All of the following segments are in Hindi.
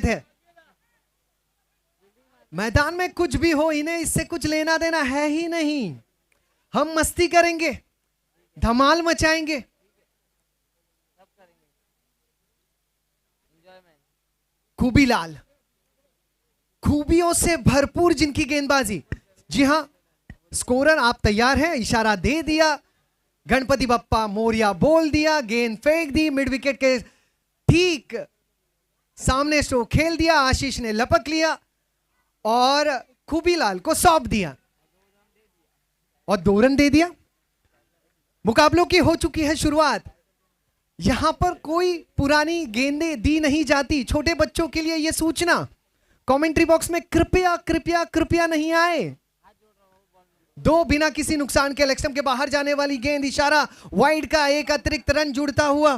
है। मैदान में कुछ भी हो, इन्हें इससे कुछ लेना देना है ही नहीं। हम मस्ती करेंगे, धमाल मचाएंगे। खूबीलाल, खूबियों से भरपूर जिनकी गेंदबाजी। जी हां, स्कोरर आप तैयार हैं? इशारा दे दिया, गणपति बप्पा मोरिया बोल दिया, गेंद फेंक दी, मिड विकेट के ठीक सामने स्ट्रोक खेल दिया, आशीष ने लपक लिया और खूबीलाल को सौंप दिया और 2 रन दे दिया। मुकाबलों की हो चुकी है शुरुआत। यहां पर कोई पुरानी गेंदें दी नहीं जाती। छोटे बच्चों के लिए यह सूचना, कमेंट्री बॉक्स में कृपया कृपया कृपया नहीं आए। 2 बिना किसी नुकसान के लेग स्टंप के बाहर जाने वाली गेंद, इशारा वाइड का, एक अतिरिक्त रन जुड़ता हुआ।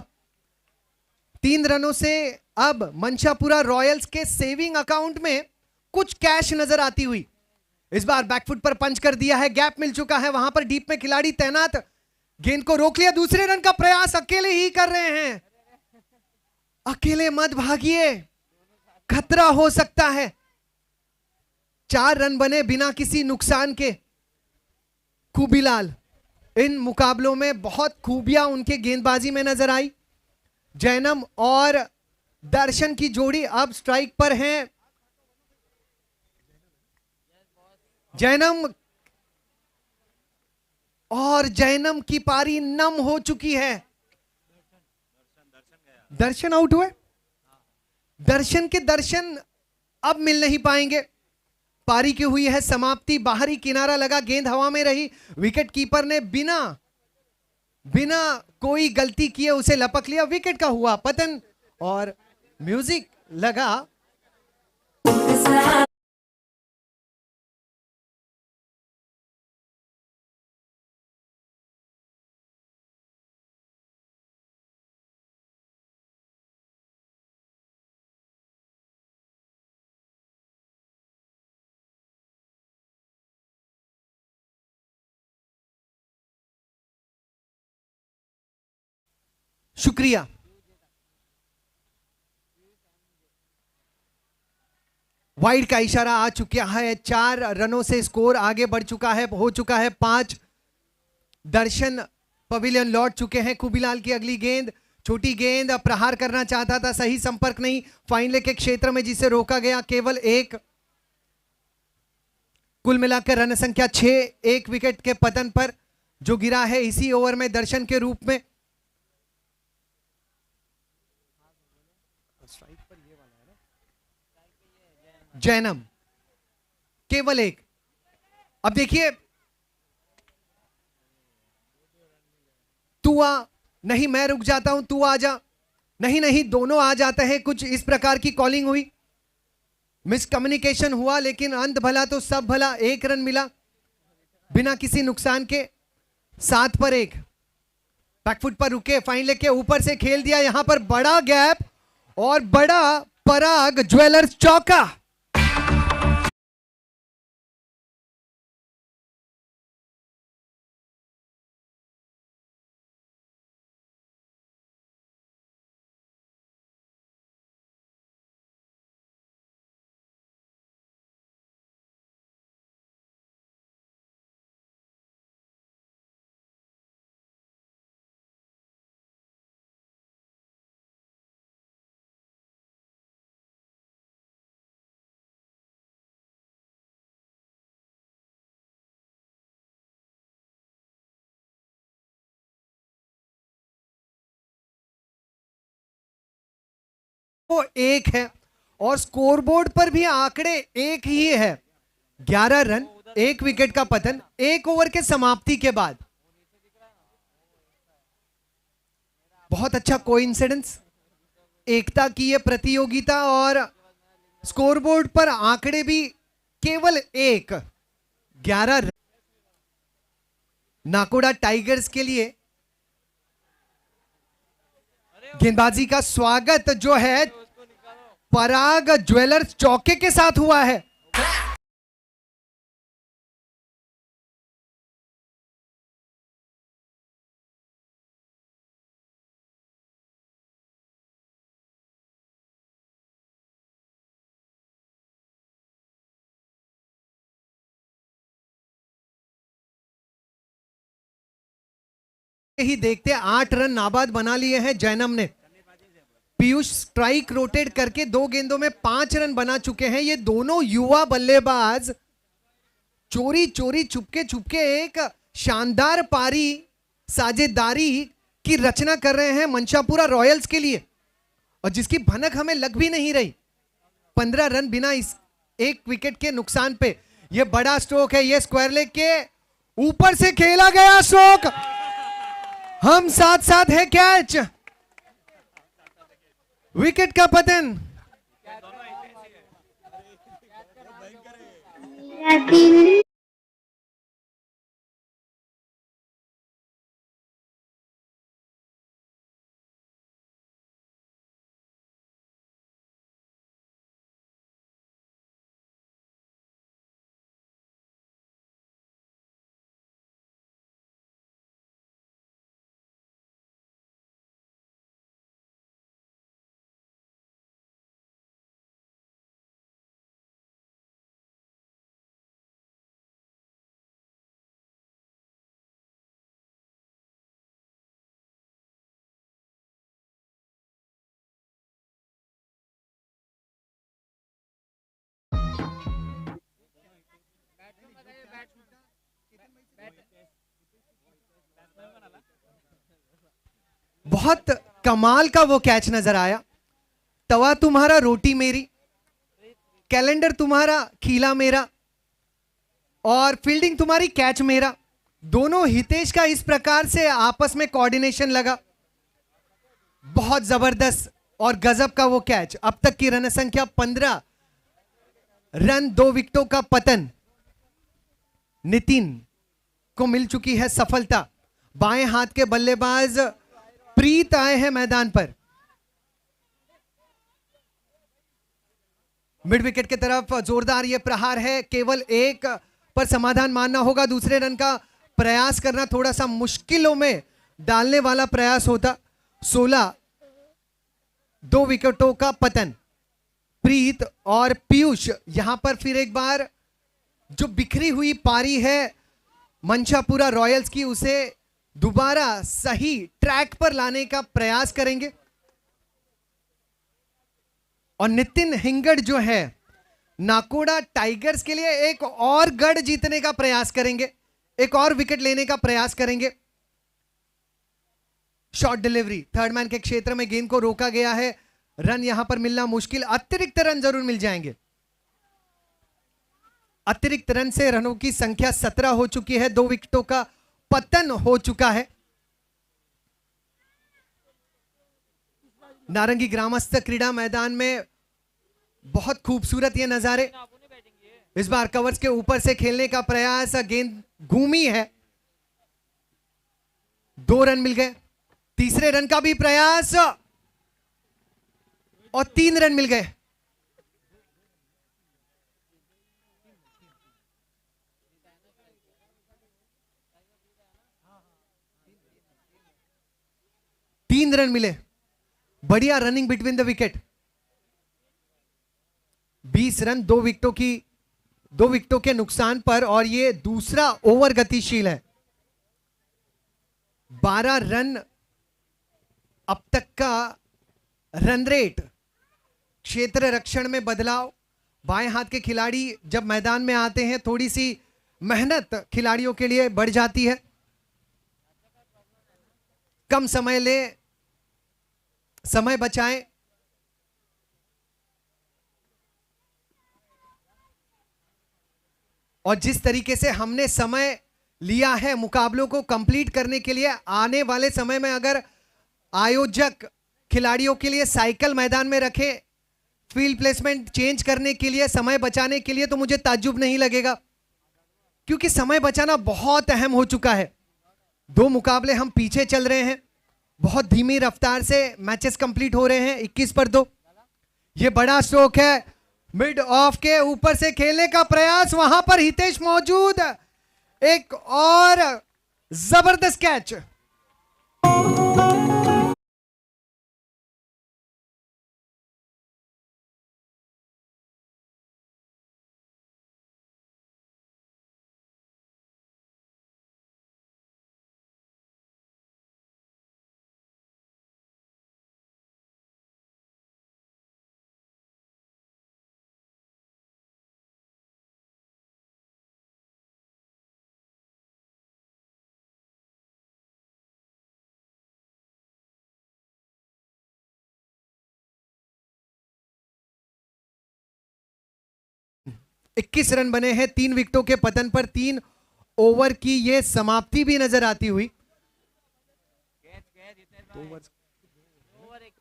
3 रनों से अब मंशापुरा रॉयल्स के सेविंग अकाउंट में कुछ कैश नजर आती हुई। इस बार बैकफुट पर पंच कर दिया है, गैप मिल चुका है, वहां पर डीप में खिलाड़ी तैनात, गेंद को रोक लिया। दूसरे रन का प्रयास अकेले ही कर रहे हैं। अकेले मत भागिए, खतरा हो सकता है। 4 रन बने बिना किसी नुकसान के। खूबीलाल, इन मुकाबलों में बहुत खूबियां उनके गेंदबाजी में नजर आई। जैनम और दर्शन की जोड़ी अब स्ट्राइक पर है। जैनम और जैनम की पारी नम हो चुकी है। दर्शन आउट हुए। दर्शन के दर्शन अब मिल नहीं पाएंगे। पारी की हुई है समाप्ति। बाहरी किनारा लगा, गेंद हवा में रही, विकेट कीपर ने बिना कोई गलती किए उसे लपक लिया, विकेट का हुआ पतन और म्यूजिक लगा। शुक्रिया। वाइड का इशारा आ चुका है। 4 रनों से स्कोर आगे बढ़ चुका है, हो चुका है 5। दर्शन पवेलियन लौट चुके हैं। खूबीलाल की अगली गेंद, छोटी गेंद, प्रहार करना चाहता था, सही संपर्क नहीं, फाइन लेग के क्षेत्र में जिसे रोका गया, केवल 1। कुल मिलाकर रन संख्या 6, 1 विकेट के पतन पर जो गिरा है इसी ओवर में दर्शन के रूप में। जैनम केवल 1। अब देखिए, तू आ, नहीं मैं रुक जाता हूं, तू आ जा, नहीं नहीं दोनों आ जाते हैं, कुछ इस प्रकार की कॉलिंग हुई। मिसकम्युनिकेशन हुआ, लेकिन अंत भला तो सब भला। 1 रन मिला बिना किसी नुकसान के। 7 पर 1। बैकफुट पर रुके, फाइन लेग के ऊपर से खेल दिया, यहां पर बड़ा गैप और बड़ा पराग ज्वेलर्स चौका। वो 1 है और स्कोरबोर्ड पर भी आंकड़े 1 ही है। 11 रन, 1 विकेट का पतन, 1 ओवर के समाप्ति के बाद। बहुत अच्छा कोइंसिडेंस, एकता की यह प्रतियोगिता और स्कोरबोर्ड पर आंकड़े भी केवल 1। 11 रन। नाकोड़ा टाइगर्स के लिए गेंदबाजी का स्वागत जो है पराग ज्वेलर्स चौके के साथ हुआ है। ही देखते 8 रन नाबाद बना लिए हैं जैनम ने। पीयूष स्ट्राइक रोटेट करके 2 गेंदों में 5 रन बना चुके हैं। ये दोनों युवा बल्लेबाज चोरी चोरी चुपके चुपके एक शानदार पारी साझेदारी की रचना कर रहे हैं मंशापुरा रॉयल्स के लिए, और जिसकी भनक हमें लग भी नहीं रही। 15 रन बिना इस एक विकेट के नुकसान पे। ये बड़ा स्ट्रोक है, ये स्क्वायर लेग के ऊपर से खेला गया स्ट्रोक, हम साथ साथ है कैच, विकेट का पतन। बहुत कमाल का वो कैच नजर आया। तवा तुम्हारा रोटी मेरी, कैलेंडर तुम्हारा खीला मेरा, और फील्डिंग तुम्हारी कैच मेरा। दोनों हितेश का इस प्रकार से आपस में कोऑर्डिनेशन लगा, बहुत जबरदस्त और गजब का वो कैच। अब तक की रन संख्या 15 रन, 2 विकेटों का पतन। नितिन को मिल चुकी है सफलता। बाएं हाथ के बल्लेबाज प्रीत आए हैं मैदान पर। मिड विकेट की तरफ जोरदार ये प्रहार है, केवल एक पर समाधान मानना होगा। दूसरे रन का प्रयास करना थोड़ा सा मुश्किलों में डालने वाला प्रयास होता। 16, 2 विकेटों का पतन। प्रीत और पीयूष यहां पर फिर एक बार जो बिखरी हुई पारी है मंशापुरा रॉयल्स की, उसे दोबारा सही ट्रैक पर लाने का प्रयास करेंगे। और नितिन हिंगड़ जो है नाकोड़ा टाइगर्स के लिए एक और गढ़ जीतने का प्रयास करेंगे, एक और विकेट लेने का प्रयास करेंगे। शॉर्ट डिलीवरी, थर्ड मैन के क्षेत्र में गेंद को रोका गया है, रन यहां पर मिलना मुश्किल। अतिरिक्त रन जरूर मिल जाएंगे। अतिरिक्त रन से रनों की संख्या 17 हो चुकी है, 2 विकेटों का पतन हो चुका है। नारंगी ग्रामस्थ क्रीड़ा मैदान में बहुत खूबसूरत ये नजारे। इस बार कवर्स के ऊपर से खेलने का प्रयास, गेंद घूमी है, 2 रन मिल गए। तीसरे रन का भी प्रयास और 3 रन मिल गए। तीन रन मिले, बढ़िया running between the wicket. 20 run 2 विकेटों के नुकसान पर, और ये दूसरा ओवर गतिशील है। 12 रन अब तक का रन रेट। क्षेत्र रक्षण में बदलाव, बाएं हाथ के खिलाड़ी जब मैदान में आते हैं थोड़ी सी मेहनत खिलाड़ियों के लिए बढ़ जाती है। कम समय ले, समय बचाएं। और जिस तरीके से हमने समय लिया है मुकाबलों को कंप्लीट करने के लिए, आने वाले समय में अगर आयोजक खिलाड़ियों के लिए साइकिल मैदान में रखे, फील्ड प्लेसमेंट चेंज करने के लिए, समय बचाने के लिए, तो मुझे ताज्जुब नहीं लगेगा, क्योंकि समय बचाना बहुत अहम हो चुका है। 2 मुकाबले हम पीछे चल रहे हैं, बहुत धीमी रफ्तार से मैचेस कंप्लीट हो रहे हैं। 21 पर 2। ये बड़ा स्ट्रोक है, मिड ऑफ के ऊपर से खेलने का प्रयास, वहां पर हितेश मौजूद, एक और जबरदस्त कैच। 21 रन बने हैं 3 विकेटों के पतन पर। 3 ओवर की ये समाप्ति भी नजर आती हुई।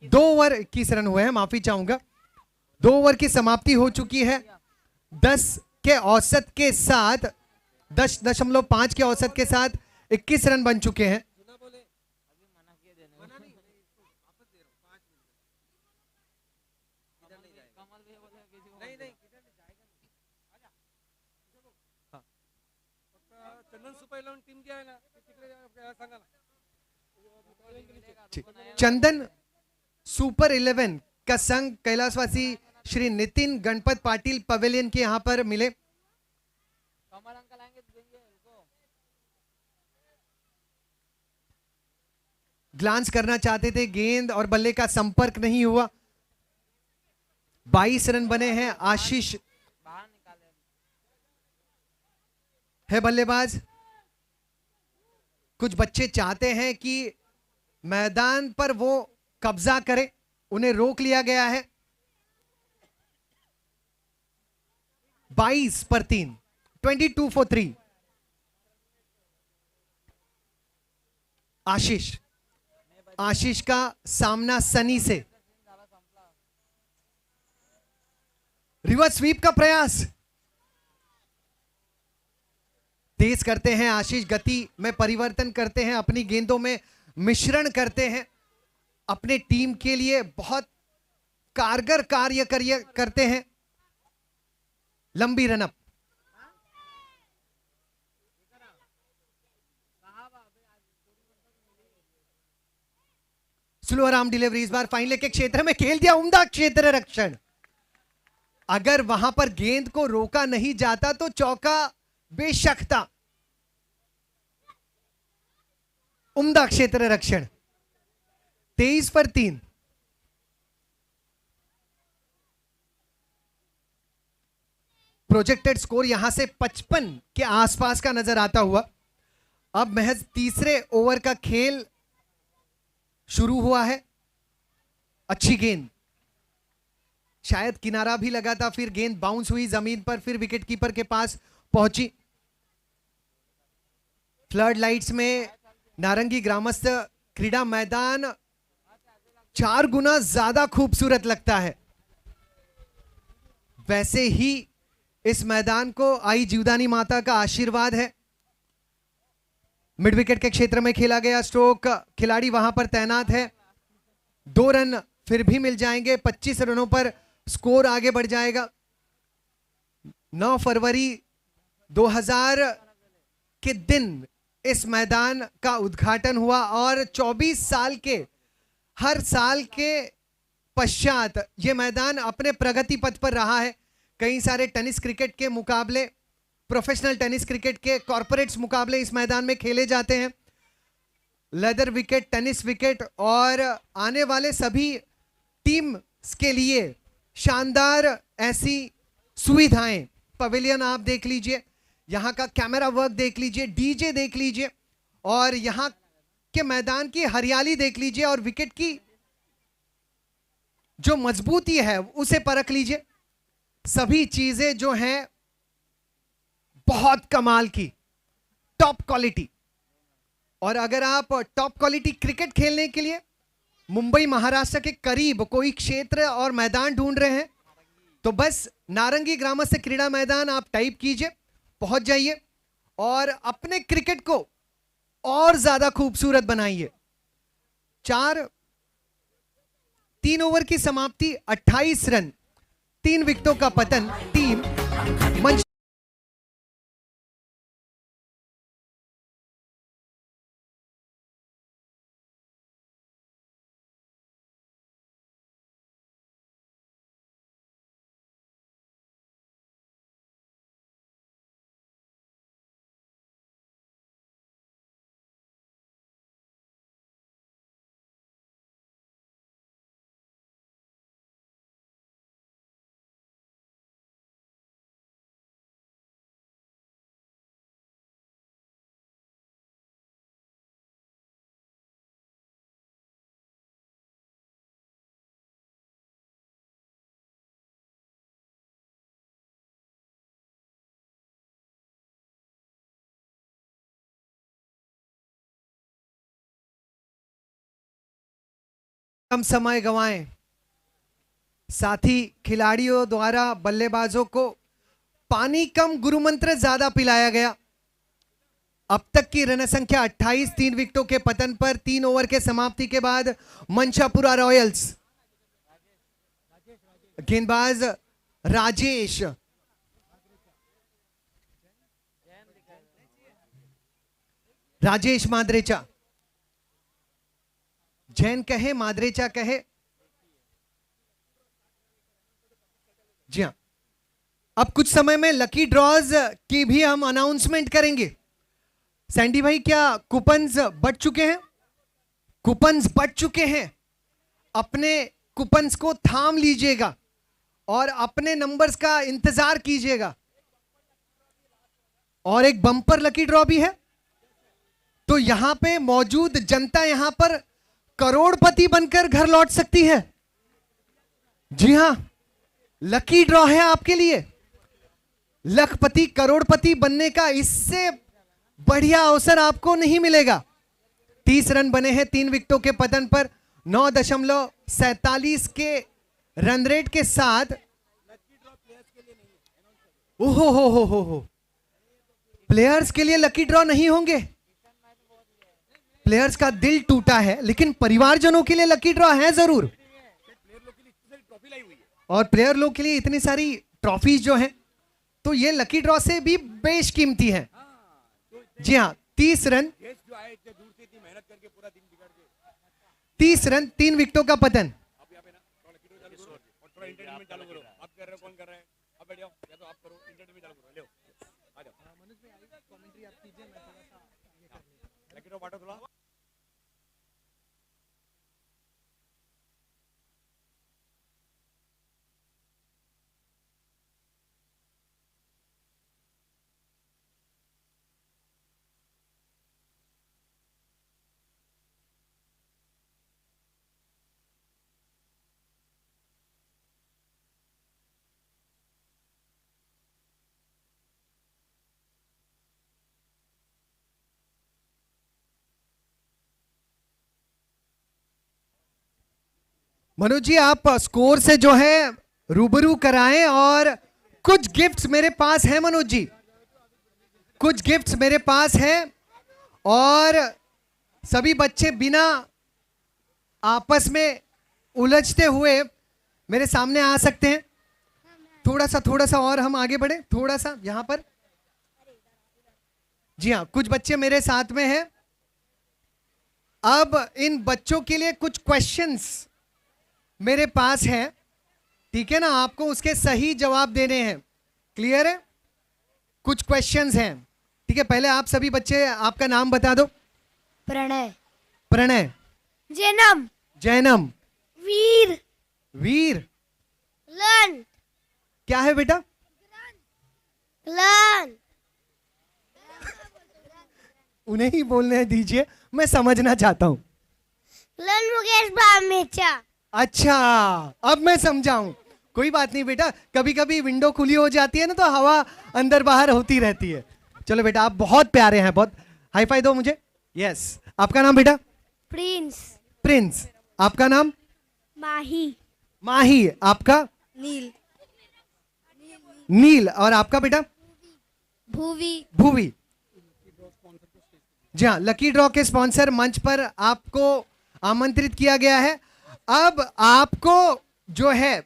2 ओवर 21 रन हुए हैं, माफी चाहूंगा। 2 ओवर की समाप्ति हो चुकी है। 10 के औसत के साथ 10.5 के औसत के साथ 21 रन बन चुके हैं। चंदन सुपर 11 का संग कैलाशवासी श्री नितिन गणपत पाटिल पवेलियन के यहां पर मिले। ग्लांस करना चाहते थे, गेंद और बल्ले का संपर्क नहीं हुआ। 22 रन बने हैं। आशीष है बल्लेबाज। कुछ बच्चे चाहते हैं कि मैदान पर वो कब्जा करे, उन्हें रोक लिया गया है। 22 पर 3, 22 for 3। आशीष का सामना सनी से। रिवर्स स्वीप का प्रयास तेज करते हैं आशीष, गति में परिवर्तन करते हैं, अपनी गेंदों में मिश्रण करते हैं, अपने टीम के लिए बहुत कारगर कार्य करते हैं। लंबी रनअप। स्लो आराम डिलीवरी, इस बार फाइनल के क्षेत्र में खेल दिया, उम्दा क्षेत्र रक्षण। अगर वहां पर गेंद को रोका नहीं जाता तो चौका बेशक था। उम्दा क्षेत्र रक्षण। 23 पर 3। प्रोजेक्टेड स्कोर यहां से 55 के आसपास का नजर आता हुआ। अब महज तीसरे ओवर का खेल शुरू हुआ है। अच्छी गेंद, शायद किनारा भी लगा था, फिर गेंद बाउंस हुई जमीन पर, फिर विकेट कीपर के पास पहुंची। फ्लड लाइट्स में नारंगी ग्रामस्थ क्रीडा मैदान 4 गुना ज्यादा खूबसूरत लगता है। वैसे ही इस मैदान को आई जीवदानी माता का आशीर्वाद है। मिड विकेट के क्षेत्र में खेला गया स्ट्रोक, खिलाड़ी वहां पर तैनात है। 2 रन फिर भी मिल जाएंगे। 25 रनों पर स्कोर आगे बढ़ जाएगा। 9 फरवरी 2000 के दिन इस मैदान का उद्घाटन हुआ और 24 साल के हर साल के पश्चात यह मैदान अपने प्रगति पथ पर रहा है। कई सारे टेनिस क्रिकेट के मुकाबले, प्रोफेशनल टेनिस क्रिकेट के कॉर्पोरेट्स मुकाबले इस मैदान में खेले जाते हैं। लेदर विकेट, टेनिस विकेट और आने वाले सभी टीम के लिए शानदार ऐसी सुविधाएं। पवेलियन आप देख लीजिए, यहां का कैमरा वर्क देख लीजिए, डीजे देख लीजिए और यहां के मैदान की हरियाली देख लीजिए और विकेट की जो मजबूती है उसे परख लीजिए। सभी चीजें जो हैं बहुत कमाल की, टॉप क्वालिटी। और अगर आप टॉप क्वालिटी क्रिकेट खेलने के लिए मुंबई महाराष्ट्र के करीब कोई क्षेत्र और मैदान ढूंढ रहे हैं तो बस नारंगी ग्रामस्थ क्रीडा मैदान आप टाइप कीजिए, पहुंच जाइए और अपने क्रिकेट को और ज्यादा खूबसूरत बनाइए। 3 ओवर की समाप्ति, 28 रन, 3 विकेटों का पतन। टीम मंच कम समय गंवाएं। साथी खिलाड़ियों द्वारा बल्लेबाजों को पानी कम गुरु मंत्र ज्यादा पिलाया गया। अब तक की रन संख्या 28, 3 विकेटों के पतन पर 3 ओवर के समाप्ति के बाद मंशापुरा रॉयल्स। गेंदबाज राजेश, राजेश माद्रेचा, जैन कहे माद्रेचा कहे, जी हाँ। अब कुछ समय में लकी ड्रॉज की भी हम अनाउंसमेंट करेंगे। सैंडी भाई, क्या कूपन्स बट चुके हैं? कूपन्स बट चुके हैं। अपने कूपन्स को थाम लीजिएगा और अपने नंबर्स का इंतजार कीजिएगा। और एक बम्पर लकी ड्रॉ भी है। तो यहां पे मौजूद जनता यहां पर करोड़पति बनकर घर लौट सकती है। जी हां, लकी ड्रॉ है आपके लिए। लखपति करोड़पति बनने का इससे बढ़िया अवसर आपको नहीं मिलेगा। 30 रन बने हैं 3 विकेटों के पतन पर। 9.47 के रन रेट के साथ। ओहो हो, प्लेयर्स के लिए लकी ड्रॉ नहीं होंगे। प्लेयर्स का दिल टूटा है, लेकिन परिवारजनों के लिए लकी ड्रॉ है जरूर। और प्लेयर लोग के लिए इतनी सारी ट्रॉफीज जो हैं, तो ये लकी ड्रॉ से भी बेशकीमती है। जी हाँ, 30 रन 30 रन 3 विकेटों का पतन। मनोज जी, आप स्कोर से जो है रूबरू कराएं। और कुछ गिफ्ट्स मेरे पास हैं मनोज जी, कुछ गिफ्ट्स मेरे पास हैं। और सभी बच्चे बिना आपस में उलझते हुए मेरे सामने आ सकते हैं। थोड़ा सा और हम आगे बढ़े, थोड़ा सा यहां पर। जी हाँ, कुछ बच्चे मेरे साथ में हैं। अब इन बच्चों के लिए कुछ क्वेश्चंस मेरे पास है, ठीक है ना? आपको उसके सही जवाब देने हैं। क्लियर है? कुछ क्वेश्चंस हैं, ठीक है? पहले आप सभी बच्चे आपका नाम बता दो। प्रणय। प्रणय। जैनम। जैनम। वीर। वीर। लन। क्या है बेटा? लन। उन्हें ही बोलने दीजिए, मैं समझना चाहता हूं। लन मुकेश बामेचा। अच्छा, अब मैं समझाऊं। कोई बात नहीं बेटा, कभी कभी विंडो खुली हो जाती है ना, तो हवा अंदर बाहर होती रहती है। चलो बेटा, आप बहुत प्यारे हैं, बहुत। हाई फाई दो मुझे। यस। आपका नाम बेटा? प्रिंस। प्रिंस। आपका नाम? माही। माही। आपका? नील। नील। और आपका बेटा? भूवी। भूवी। जी हाँ, लकी ड्रॉ के स्पॉन्सर मंच पर आपको आमंत्रित किया गया है। अब आपको जो है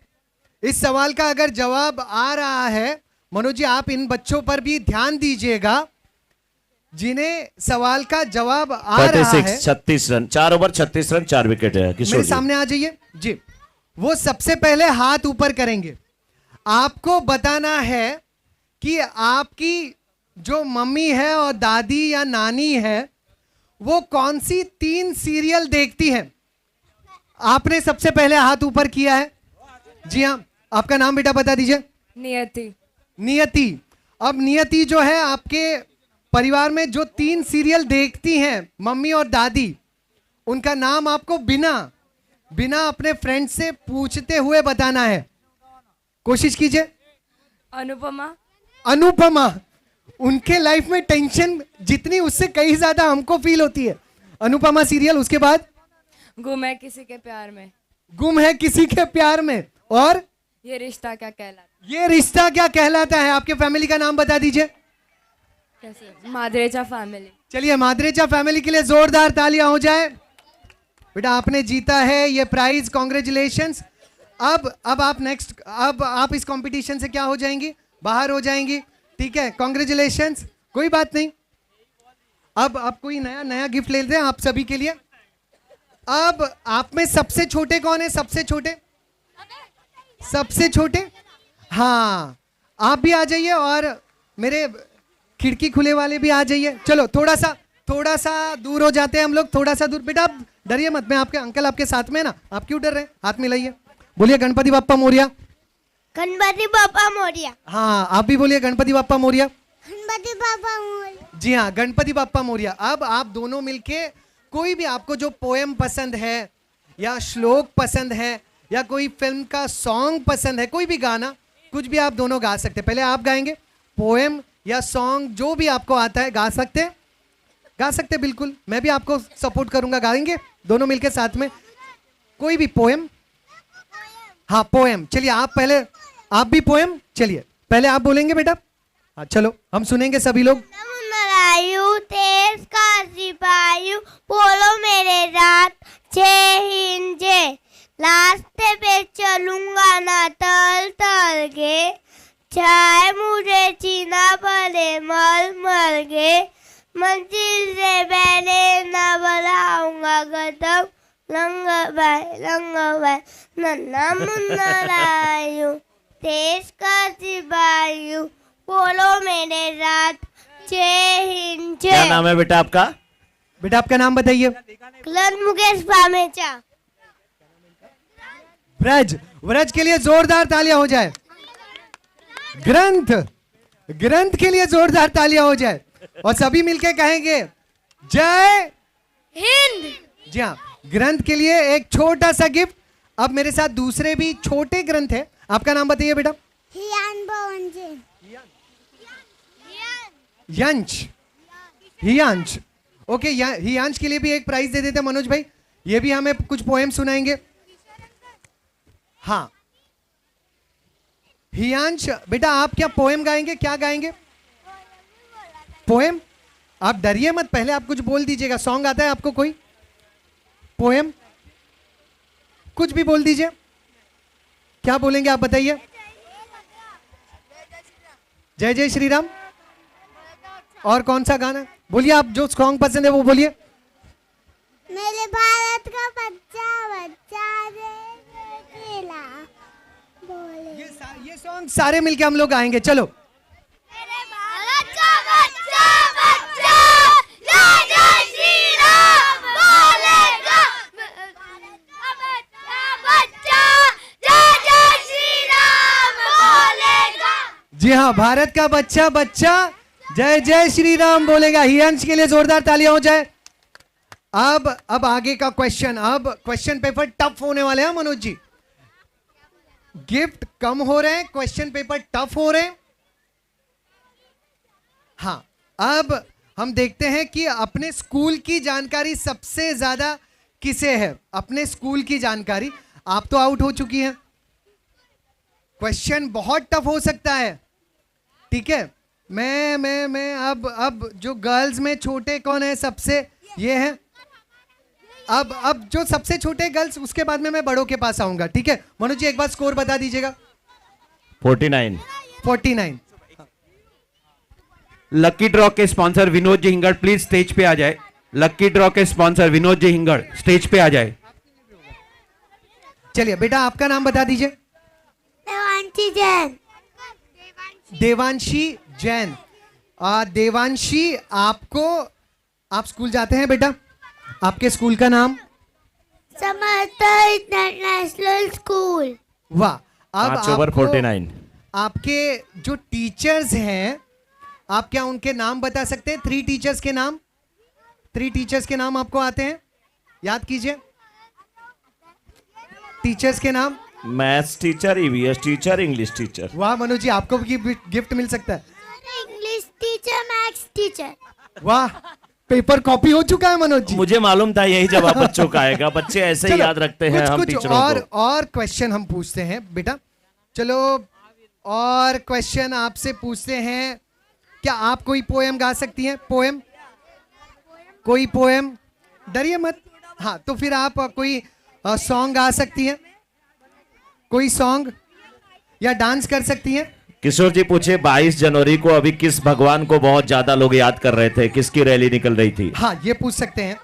इस सवाल का अगर जवाब आ रहा है, मनोज जी आप इन बच्चों पर भी ध्यान दीजिएगा जिन्हें सवाल का जवाब आ रहा है। 36 रन 4 ओवर 36 रन 4 विकेट है। मेरे सामने आ जाइए जी। वो सबसे पहले हाथ ऊपर करेंगे। आपको बताना है कि आपकी जो मम्मी है और दादी या नानी है, वो कौन सी 3 सीरियल देखती है। आपने सबसे पहले हाथ ऊपर किया है। जी हाँ, आपका नाम बेटा बता दीजिए। नियति। नियति। अब नियति जो है आपके परिवार में जो 3 सीरियल देखती हैं मम्मी और दादी, उनका नाम आपको बिना अपने फ्रेंड से पूछते हुए बताना है। कोशिश कीजिए। अनुपमा। अनुपमा। उनके लाइफ में टेंशन जितनी उससे कहीं ज्यादा हमको फील होती है। अनुपमा सीरियल। उसके बाद गुम है किसी के प्यार में। गुम है किसी के प्यार में। और ये रिश्ता क्या कहलाता ये रिश्ता क्या कहलाता है? आपके फैमिली का नाम बता दीजिए। कैसे? मादरेचा फैमिली। चलिए मादरेचा फैमिली के लिए जोरदार तालियां हो जाए। बेटा आपने जीता है ये प्राइज, कॉन्ग्रेचुलेशंस। अब आप नेक्स्ट, अब आप इस कंपटीशन से क्या हो जाएंगी? बाहर हो जाएंगी। ठीक है, कॉन्ग्रेचुलेशंस, कोई बात नहीं। अब आप कोई नया नया गिफ्ट ले लेते हैं आप सभी के लिए। अब आप में सबसे छोटे कौन है? सबसे छोटे, सबसे छोटे, हाँ आप भी आ जाइए और मेरे खिड़की खुले वाले भी आ जाइए। चलो थोड़ा सा दूर हो जाते हैं हम लोग, थोड़ा सा दूर। बेटा आप डरिए मत, मैं आपके अंकल आपके साथ में है ना, आप क्यों डर रहे हैं? हाथ मिलाइए, बोलिए गणपति बाप्पा मोरिया। गणपति बापा मोरिया। हाँ आप भी बोलिए गणपति बाप्पा मोरिया। गणपति बापा मोरिया। जी हाँ, गणपति बाप्पा मोरिया। अब आप दोनों मिलके कोई भी आपको जो पोएम पसंद है या श्लोक पसंद है या कोई फिल्म का सॉन्ग पसंद है, कोई भी गाना, कुछ भी आप दोनों गा सकते हैं। पहले आप गाएंगे पोएम या सॉन्ग, जो भी आपको आता है गा सकते हैं, गा सकते हैं बिल्कुल। मैं भी आपको सपोर्ट करूंगा, गाएंगे दोनों मिलके साथ में कोई भी पोएम। हाँ पोएम, चलिए आप पहले, आप भी पोएम, चलिए पहले आप बोलेंगे बेटा। हाँ चलो हम सुनेंगे सभी लोग। आयु तेज का सिपाही बोलो मेरे रात, जय हिंद जय। रास्ते पे चलूंगा ना तल तल के, चाहे मुझे जीना पड़े मर मर के। मंजिल से पहले ना बढ़ाऊंगा कदम, लंग भाई नन्ना मुन्ना लायू देश का सिपाही बोलो मेरे रात, जय हिंद जय। क्या नाम है बेटा आपका? बेटा आपका नाम बताइए। क्लन मुकेश पामेचा। ब्रज, ब्रज के लिए जोरदार तालियां हो जाए। ग्रंथ, ग्रंथ के लिए जोरदार तालियां हो जाए। और सभी मिलके कहेंगे जय हिंद। जी हाँ, ग्रंथ के लिए एक छोटा सा गिफ्ट। अब मेरे साथ दूसरे भी छोटे ग्रंथ है, आपका नाम बताइए बेटा। हियान बोंजे। यंश, हियांश। ओके, हियांश के लिए भी एक प्राइज दे देते हैं मनोज भाई, ये भी हमें कुछ पोएम सुनाएंगे। हाँ हियांश बेटा आप क्या पोएम गाएंगे? क्या गाएंगे? पोएम? आप डरिए मत, पहले आप कुछ बोल दीजिएगा। सॉन्ग आता है आपको कोई? पोएम कुछ भी बोल दीजिए। क्या बोलेंगे आप बताइए? जय जय श्री राम। और कौन सा गाना? बोलिए आप, जो सॉन्ग पसंद है वो बोलिए। मेरे भारत का बच्चा बच्चा रे खेला बोले। ये सॉन्ग सारे मिलके हम लोग गाएंगे। चलो। मेरे भारत का बच्चा बच्चा जय जय श्री राम बोलेगा। बच्चा बच्चा जय जय श्री राम बोलेगा। जी हाँ, भारत का बच्चा बच्चा जय जय श्री राम बोलेगा। हियांश के लिए जोरदार तालियां हो जाए। अब आगे का क्वेश्चन, अब क्वेश्चन पेपर टफ होने वाले हैं मनोज जी। गिफ्ट कम हो रहे हैं, क्वेश्चन पेपर टफ हो रहे हैं। हाँ, अब हम देखते हैं कि अपने स्कूल की जानकारी सबसे ज्यादा किसे है? अपने स्कूल की जानकारी। आप तो आउट हो चुकी हैं। क्वेश्चन बहुत टफ हो सकता है, ठीक है। मैं अब जो गर्ल्स में छोटे कौन है सबसे, ये है। अब जो सबसे छोटे गर्ल्स, उसके बाद में मैं बड़ों के पास आऊंगा, ठीक है। मनोज जी एक बार स्कोर बता दीजिएगा। 49। 49। लकी ड्रॉ के sponsor Vinod ji Hingad please stage पे आ जाए। लकी ड्रॉ के स्पॉन्सर विनोद जी हिंगड़ स्टेज पे आ जाए। चलिए बेटा आपका नाम बता दीजिए। देवांशी जैन। देवांशी जैन। देवांशी, आपको, आप स्कूल जाते हैं बेटा? आपके स्कूल का नाम? समर्थ इंटरनेशनल स्कूल। वाह। अब 5/49। आपके जो टीचर्स हैं, आप क्या उनके नाम बता सकते हैं? 3 टीचर्स के नाम, 3 टीचर्स के नाम आपको आते हैं? याद कीजिए टीचर्स के नाम। Maths teacher, EVS teacher, English teacher. वाह मनोज जी, आपको भी गिफ्ट मिल सकता है। English teacher, maths teacher. वाह, पेपर कॉपी हो चुका है मनोज जी। मुझे मालूम था यही जवाब बच्चों का आएगा, बच्चे ऐसे ही चलो, याद रखते हैं हम कुछ टीचरों को। और क्वेश्चन हम पूछते हैं बेटा। चलो और क्वेश्चन आपसे पूछते हैं, क्या आप कोई पोएम गा सकती हैं? पोएम, कोई पोएम, डरिए मत। हाँ तो फिर आप कोई सॉन्ग गा सकती हैं, कोई सॉन्ग, या डांस कर सकती हैं? किशोर जी पूछे 22 जनवरी को अभी किस भगवान को बहुत ज्यादा लोग याद कर रहे थे, किसकी रैली निकल रही थी? हाँ ये पूछ सकते हैं।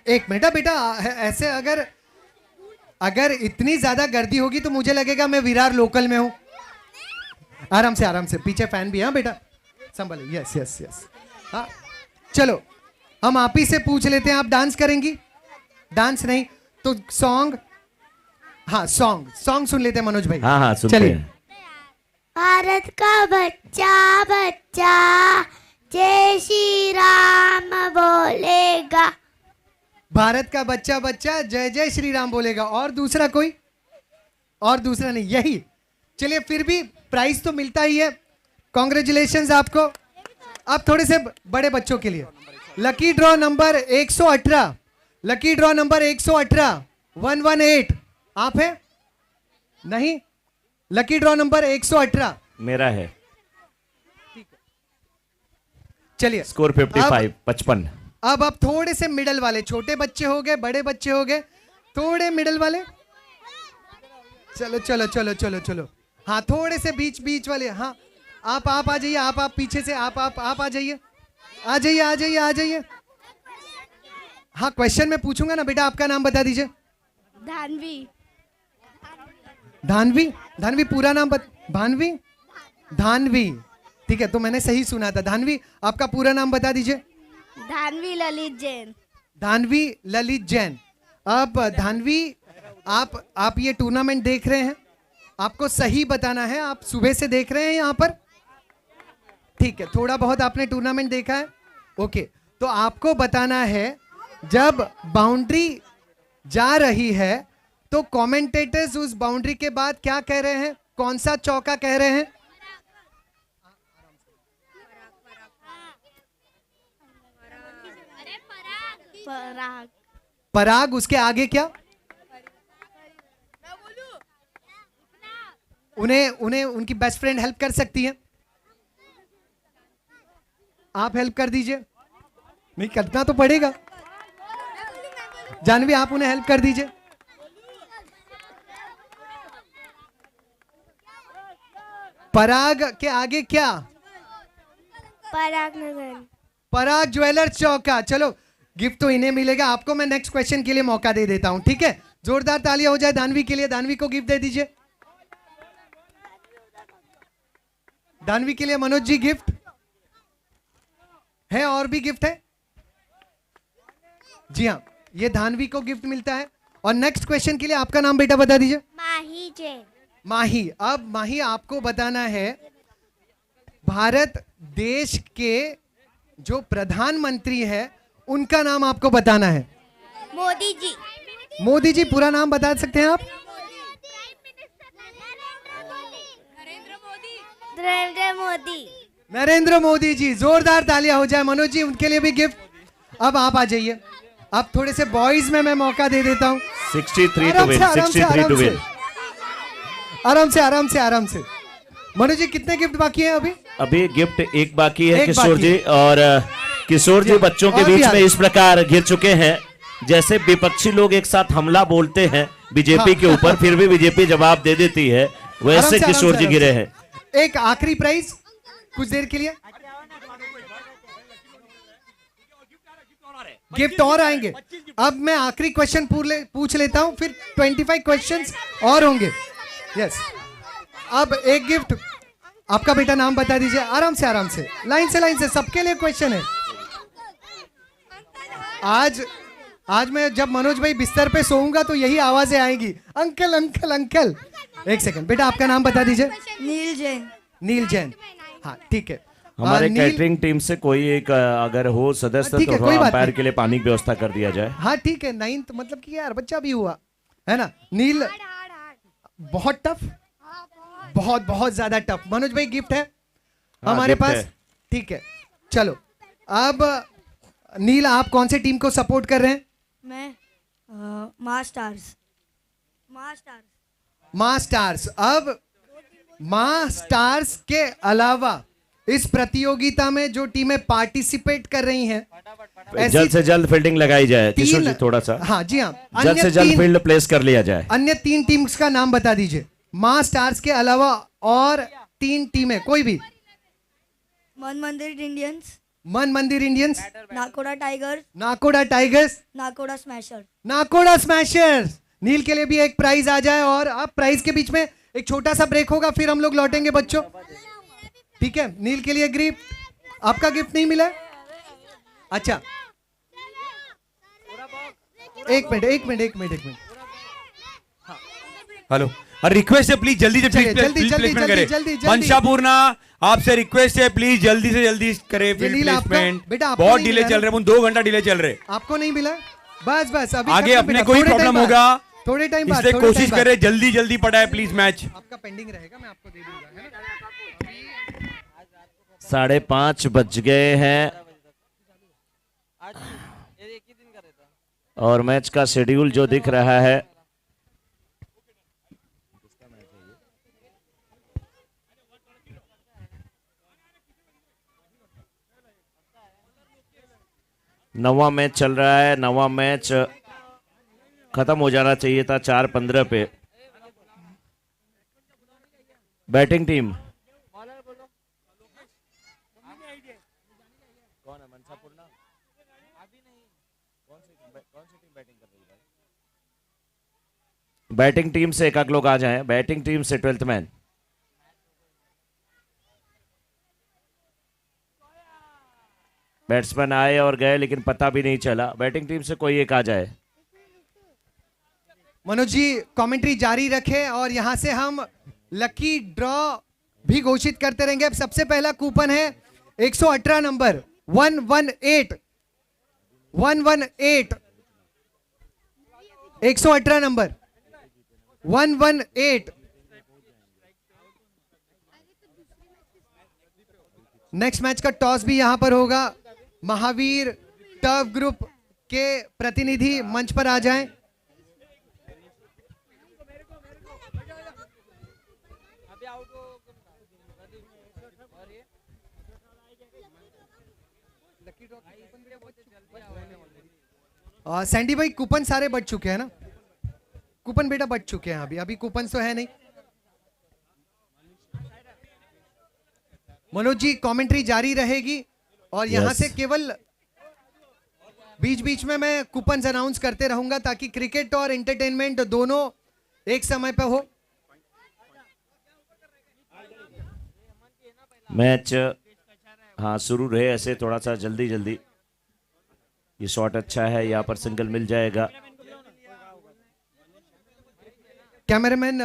एक मिनट बेटा, ऐसे अगर इतनी ज्यादा गर्दी होगी तो मुझे लगेगा मैं विरार लोकल में हूं। आराम से, पीछे फैन भी है। हाँ बेटा संभालिए। Yes yes yes. हाँ चलो हम आप ही से पूछ लेते हैं, आप डांस करेंगी? डांस नहीं तो सॉन्ग। हाँ सॉन्ग सुन लेते हैं मनोज भाई। हाँ सुनते चलिए। हैं। भारत का बच्चा बच्चा जय श्री राम बोलेगा। भारत का बच्चा बच्चा जय जय श्री राम बोलेगा। और दूसरा कोई? और दूसरा नहीं, यही। चलिए फिर भी प्राइस तो मिलता ही है। कॉन्ग्रेचुलेशंस आपको। अब थोड़े से बड़े बच्चों के लिए lucky draw number 118, lucky draw number 118 118 आप है? नहीं, लकी ड्रॉ नंबर 118 मेरा है। चलिए स्कोर 55 55। अब थोड़े से मिडल वाले, छोटे बच्चे हो गए, बड़े बच्चे हो गए, थोड़े मिडल वाले। चलो चलो चलो चलो चलो। हाँ थोड़े से बीच वाले। हाँ आप आ जाइए, आप पीछे से आप आ जाइए, आ जाइए। हाँ क्वेश्चन मैं पूछूंगा ना बेटा, आपका नाम बता दीजिए। धानवी पूरा नाम भानवी, धानवी, ठीक है। तो मैंने सही सुना था। धानवी आपका पूरा नाम बता दीजिए। धानवी ललित जैन। धानवी ललित जैन। अब धानवी आप ये टूर्नामेंट देख रहे हैं, आपको सही बताना है। आप सुबह से देख रहे हैं यहाँ पर, ठीक है। थोड़ा बहुत आपने टूर्नामेंट देखा है, ओके। तो आपको बताना है जब बाउंड्री जा रही है तो कमेंटेटर्स उस बाउंड्री के बाद क्या कह रहे हैं, कौन सा चौका कह रहे हैं? पराग। उसके आगे क्या? उन्हें उनकी बेस्ट फ्रेंड हेल्प कर सकती है। आप हेल्प कर दीजिए। नहीं करना तो पड़ेगा। जानवी आप उन्हें हेल्प कर दीजिए। पराग के आगे क्या? पराग नगर। पराग ज्वेलर चौका। चलो गिफ्ट तो इन्हें मिलेगा, आपको मैं नेक्स्ट क्वेश्चन के लिए मौका दे देता हूं, ठीक है। जोरदार तालियां हो जाए दानवी के लिए। दानवी को गिफ्ट दे दीजिए। दानवी के लिए मनोज जी गिफ्ट है, और भी गिफ्ट है। जी हाँ, ये धानवी को गिफ्ट मिलता है। और नेक्स्ट क्वेश्चन के लिए आपका नाम बेटा बता दीजिए। माही जैन। माही। अब माही आपको बताना है भारत देश के जो प्रधानमंत्री है उनका नाम आपको बताना है। मोदी जी। मोदी जी पूरा नाम बता सकते हैं आप? नरेंद्र मोदी। नरेंद्र मोदी जी। जोरदार तालियां हो जाए मनोज जी, उनके लिए भी गिफ्ट। अब आप आ जाइए। अब थोड़े से बॉयज में मैं मौका दे देता हूँ। 63 टू विन, 63 टू विन। आराम से। मनोज जी कितने गिफ्ट बाकी हैं अभी? अभी गिफ्ट एक बाकी है एक किशोर बाकी जी। और किशोर जी बच्चों के और भी बीच आ में रहे। इस प्रकार घिर चुके हैं जैसे विपक्षी लोग एक साथ हमला बोलते हैं बीजेपी के ऊपर, फिर भी बीजेपी जवाब दे देती है, वैसे किशोर जी घिरे हैं। एक आखिरी प्राइज कुछ देर के लिए, गिफ्ट और आएंगे। अब मैं आखिरी क्वेश्चन पूछ लेता हूं, फिर 25 क्वेश्चंस और होंगे। यस। अब एक गिफ्ट, आपका बेटा नाम बता दीजिए। आराम से लाइन से सबके लिए क्वेश्चन है। आज मैं जब मनोज भाई बिस्तर पे सोऊंगा तो यही आवाजें आएंगी, अंकल अंकल अंकल। एक सेकंड बेटा, आपका नाम बता दीजिए। नील जैन। नील जैन। हाँ ठीक है। हमारे नील- कैटरिंग टीम से कोई एक अगर हो सदस्य ठीक तो है, कोई थोड़ा बात अंपायर नहीं। के लिए पानी की व्यवस्था कर दिया जाए। हाँ ठीक है। 9th मतलब कि यार बच्चा भी हुआ है ना। नील बहुत टफ, बहुत ज्यादा टफ। मनोज भाई गिफ्ट है हाँ, हमारे गिफ्ट पास, है। ठीक है। चलो अब नील, आप कौन से टीम को सपोर्ट कर रहे हैं? मैं माँ स्टार्स। माँ स्टार्स। माँ स्टार्स। अब माँ स्टार्स के अलावा इस प्रतियोगिता में जो टीमें पार्टिसिपेट कर रही हैं, जल्द से जल्द फील्डिंग लगाई जाए किशोर जी, थोड़ा सा हाँ जी हाँ, जल्द से जल्द फील्ड प्लेस कर लिया जाए। अन्य 3 टीम्स का नाम बता दीजिए, माँ स्टार्स के अलावा और 3 टीमें, कोई भी। मन Mandir Indians. Man Mandir Indians, Nakoda Tigers. Nakoda Tigers, Nakoda smasher. Nakoda smashers. Neel के लिए भी एक प्राइज आ जाए और अब प्राइज के बीच में एक छोटा सा ब्रेक होगा, फिर हम लोग लौटेंगे बच्चों, ठीक है? नील के लिए गिफ्ट, आपका गिफ्ट नहीं मिला? अच्छा, एक मिनट। हेलो, और रिक्वेस्ट है प्लीज जल्दी से चलिए, प्लीज जल्दी, प्लेसमेंट करें। जल्दी। मंशापूर्णा, आपसे रिक्वेस्ट है प्लीज जल्दी से जल्दी करें फील्ड नील, आपका- प्लेसमेंट। बेटा, आपको बहुत नहीं डिले मिला चल ना? रहे हैं, 2 घंटा डिले चल रहे। आपको नहीं मिला? बस अभी आगे खत्म अपने बेटा, कोई थोड़े प्रॉब्लम टाइम बाद, होगा, थोड़े टाइम बाद, इसलिए थोड़े कोशिश टाइम बाद। करें जल्दी पढ़ाए प्लीज मैच। आपका पेंडिंग रहेगा, मैं आपको दे दूंगा, है ना? 5:30 बज गए हैं और मैच का शेड्यूल जो दिख रहा है, नवा मैच चल रहा है। नवा मैच खत्म हो जाना चाहिए था 4:15 पे। बैटिंग टीम बैटिंग टीम से एक लोग आ जाएं। बैटिंग टीम से 12th मैन। बैट्समैन आए और गए लेकिन पता भी नहीं चला। बैटिंग टीम से कोई एक आ जाए। मनोज जी कमेंट्री जारी रखें और यहां से हम लकी ड्रॉ भी घोषित करते रहेंगे। अब सबसे पहला कूपन है 118 नंबर 118 118 नंबर 118। नेक्स्ट मैच का टॉस भी यहां पर होगा। महावीर टर्फ ग्रुप के प्रतिनिधि मंच पर आ जाएं। सैंडी भाई कूपन सारे बच चुके हैं ना? कूपन बेटा बच चुके हैं। अभी कूपन तो है नहीं। मनोज जी कमेंट्री जारी रहेगी और यहां से केवल बीच बीच में मैं कूपन अनाउंस करते रहूंगा ताकि क्रिकेट और एंटरटेनमेंट दोनों एक समय पर हो। मैच हाँ शुरू रहे ऐसे थोड़ा सा जल्दी। ये शॉट अच्छा है, यहाँ पर सिंगल मिल जाएगा। कैमरामैन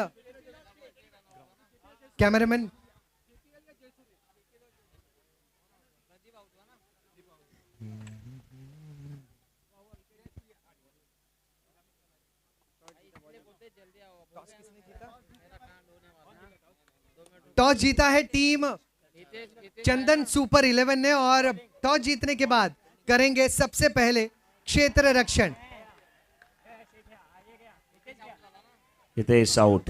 टॉस जीता है टीम चंदन सुपर 11 ने और टॉस जीतने के बाद करेंगे सबसे पहले क्षेत्र रक्षण। हितेश आउट।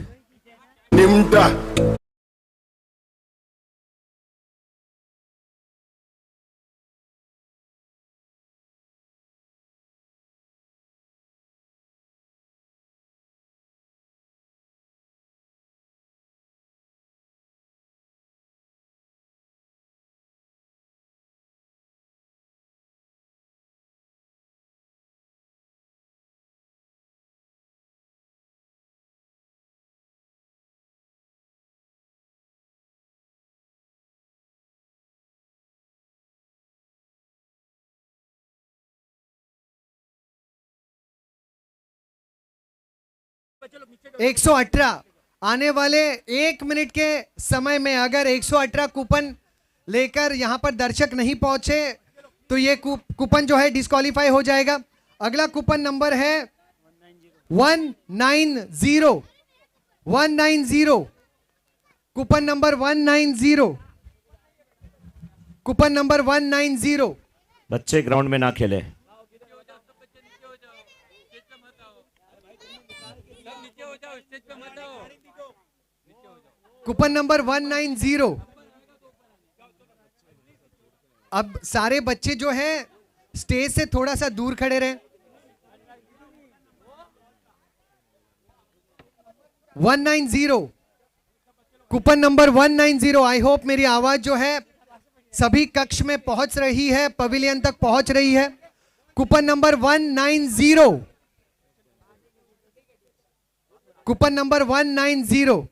एक 118 आने वाले 1 मिनट के समय में अगर 118 कूपन लेकर यहां पर दर्शक नहीं पहुंचे तो ये कूपन जो है डिस्क्वालीफाई हो जाएगा। अगला कूपन नंबर है 190 कूपन नंबर 190 बच्चे ग्राउंड में ना खेले। Coupon number 190। अब सारे बच्चे जो हैं स्टेज से थोड़ा सा दूर खड़े रहे। 190, कूपन नंबर 190। आई होप मेरी आवाज जो है सभी कक्ष में पहुंच रही है, पवेलियन तक पहुंच रही है। Coupon number 190, coupon number 190।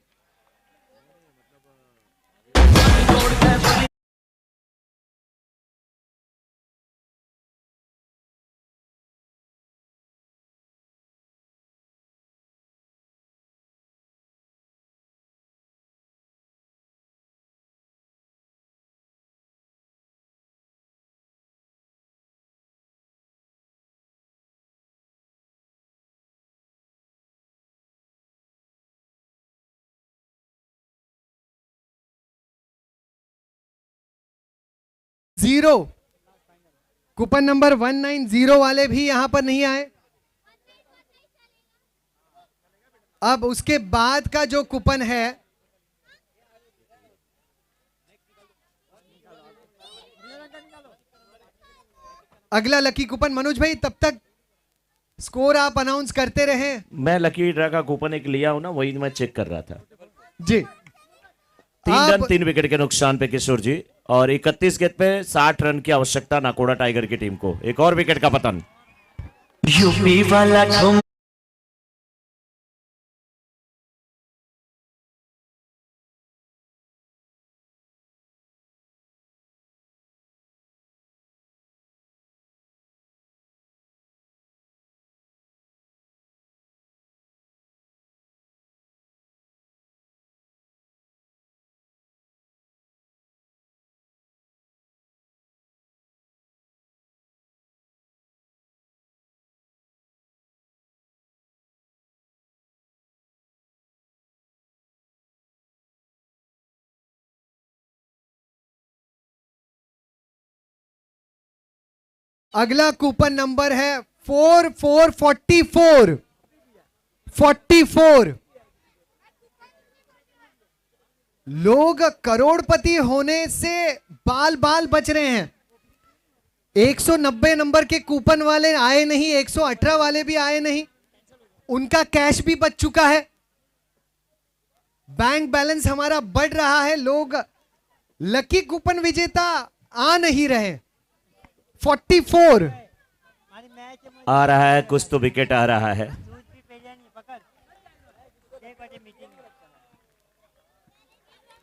Zero, coupon number 190 वाले भी यहां पर नहीं आए। अब उसके बाद का जो कूपन है, अगला लकी कूपन। मनोज भाई तब तक स्कोर आप अनाउंस करते रहे। मैं लकी ड्रा का कूपन एक लिया हूं ना, वही मैं चेक कर रहा था। जी, 3 रन 3 विकेट के नुकसान पे किशोर जी, और 31 गेंद पे 60 रन की आवश्यकता नाकोड़ा टाइगर की टीम को। एक और विकेट का पतन। यूपी वाला घूम अगला कूपन नंबर है 4444 44। लोग करोड़पति होने से बाल बाल बच रहे हैं। 190 नंबर के कूपन वाले आए नहीं, 118 वाले भी आए नहीं, उनका कैश भी बच चुका है। बैंक बैलेंस हमारा बढ़ रहा है, लोग लकी कूपन विजेता आ नहीं रहे। 44 आ रहा है, कुछ तो विकेट आ रहा है।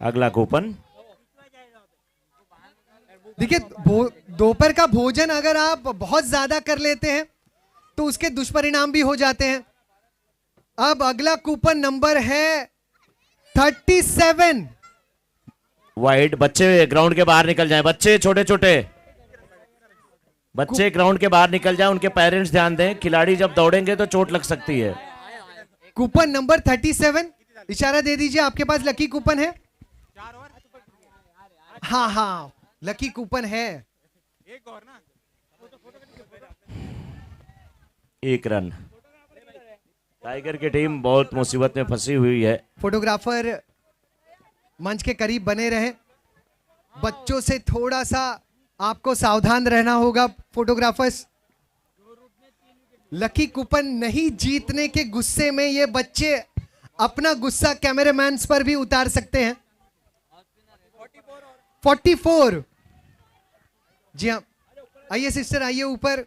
अगला कूपन। देखिए, दोपहर का भोजन अगर आप बहुत ज्यादा कर लेते हैं तो उसके दुष्परिणाम भी हो जाते हैं। अब अगला कूपन नंबर है 37। वाइड। बच्चे ग्राउंड के बाहर निकल जाएं, बच्चे छोटे छोटे बच्चे ग्राउंड के बाहर निकल जाएं, उनके पेरेंट्स ध्यान दें। खिलाड़ी जब दौड़ेंगे तो चोट लग सकती है। कूपन नंबर 37, इशारा दे दीजिए, आपके पास लकी कूपन है। हाँ हाँ, लकी कूपन है। 1 रन। टाइगर की टीम बहुत मुसीबत में फंसी हुई है। फोटोग्राफर मंच के करीब बने रहे। बच्चों से थोड़ा सा आपको सावधान रहना होगा फोटोग्राफर्स। लकी कूपन नहीं जीतने के गुस्से में ये बच्चे अपना गुस्सा कैमरामैन पर भी उतार सकते हैं। 44। जी हाँ, आइए सिस्टर, आइए ऊपर।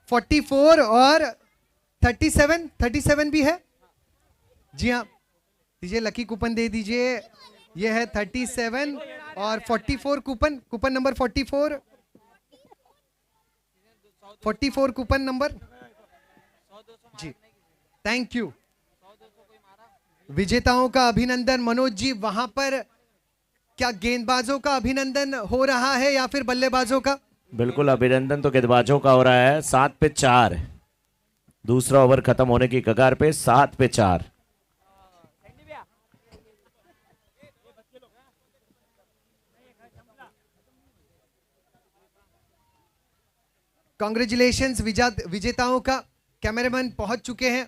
44 और 37 भी है। जी हाँ, दीजिए लकी कूपन दे दीजिए। ये है 37 और 44 coupon. Coupon number 44 coupon number. जी, थैंक यू। विजेताओं का अभिनंदन। मनोज जी, वहां पर क्या गेंदबाजों का अभिनंदन हो रहा है या फिर बल्लेबाजों का? बिल्कुल, अभिनंदन तो गेंदबाजों का हो रहा है। 7 पे 4, दूसरा ओवर खत्म होने की कगार पे। 7 पे 4। कॉन्ग्रेचुलेशंस विजेताओं का। कैमरामैन पहुंच चुके हैं।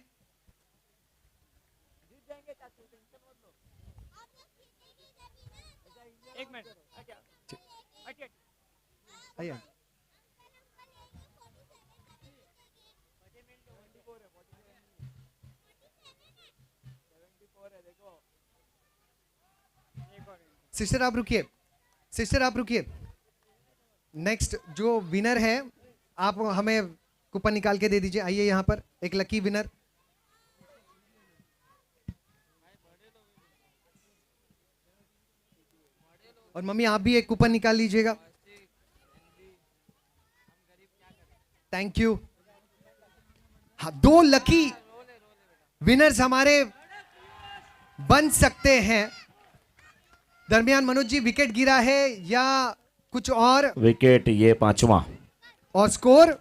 आइए। सिस्टर आप रुकिए, सिस्टर आप रुकिए। नेक्स्ट जो विनर है आप हमें कूपन निकाल के दे दीजिए। आइए यहाँ पर एक लकी विनर। और मम्मी आप भी एक कूपन निकाल लीजिएगा। Thank you. हाँ, 2 लकी विनर्स हमारे बन सकते हैं। दरमियान मनोज जी विकेट गिरा है या कुछ और? विकेट ये 5वां। और स्कोर?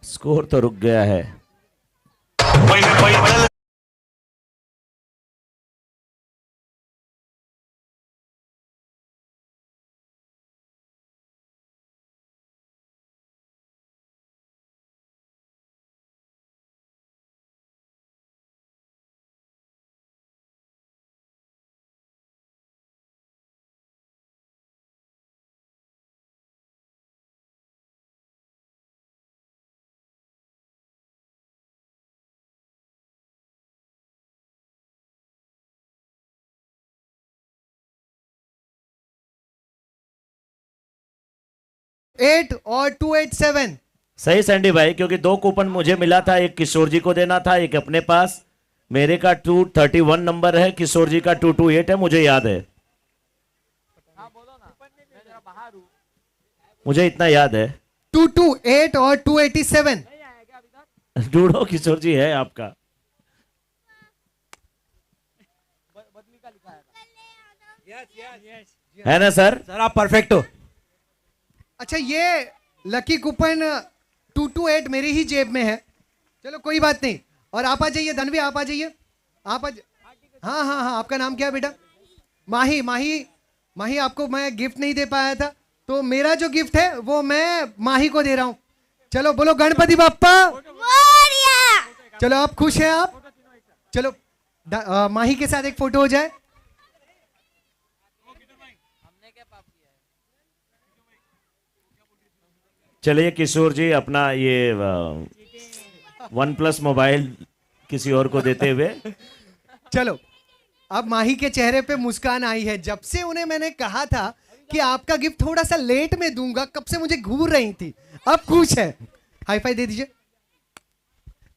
स्कोर तो रुक गया है। एट और 287। सही सैंडी भाई, क्योंकि 2 कूपन मुझे मिला था, एक किशोर जी को देना था, एक अपने पास। मेरे का 231 नंबर है, किशोर जी का 228 है, मुझे याद है। मुझे इतना याद है। 228 और 287। ढूंढो, किशोर जी है आपका। है ना सर? सर आप परफेक्ट हो। अच्छा, ये लकी कूपन 228 मेरी ही जेब में है। चलो कोई बात नहीं। और आप आ जाइए धनवी, आप आ जाइए। आप आ हाँ हाँ हाँ, आपका नाम क्या है बेटा? माही। माही, माही आपको मैं गिफ्ट नहीं दे पाया था, तो मेरा जो गिफ्ट है वो मैं माही को दे रहा हूँ। चलो बोलो गणपति बाप्पा। चलो आप खुश हैं आप? चलो माही के साथ एक फोटो हो जाए। चलिए किशोर जी अपना ये OnePlus मोबाइल किसी और को देते हुए। चलो, अब माही के चेहरे पे मुस्कान आई है। जब से उन्हें मैंने कहा था कि आपका गिफ्ट थोड़ा सा लेट में दूंगा, कब से मुझे घूर रही थी, अब खुश है। हाई फाई दे दीजिए।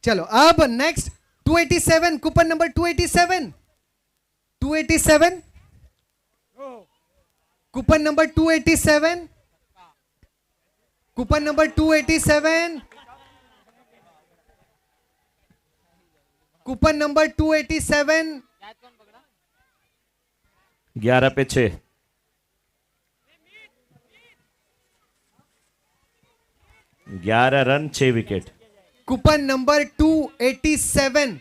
चलो अब next 287, coupon number 287। 287, coupon number 287, coupon number 287, coupon number 287। 11 पे 6। 11 रन 6 विकेट। Coupon number 287।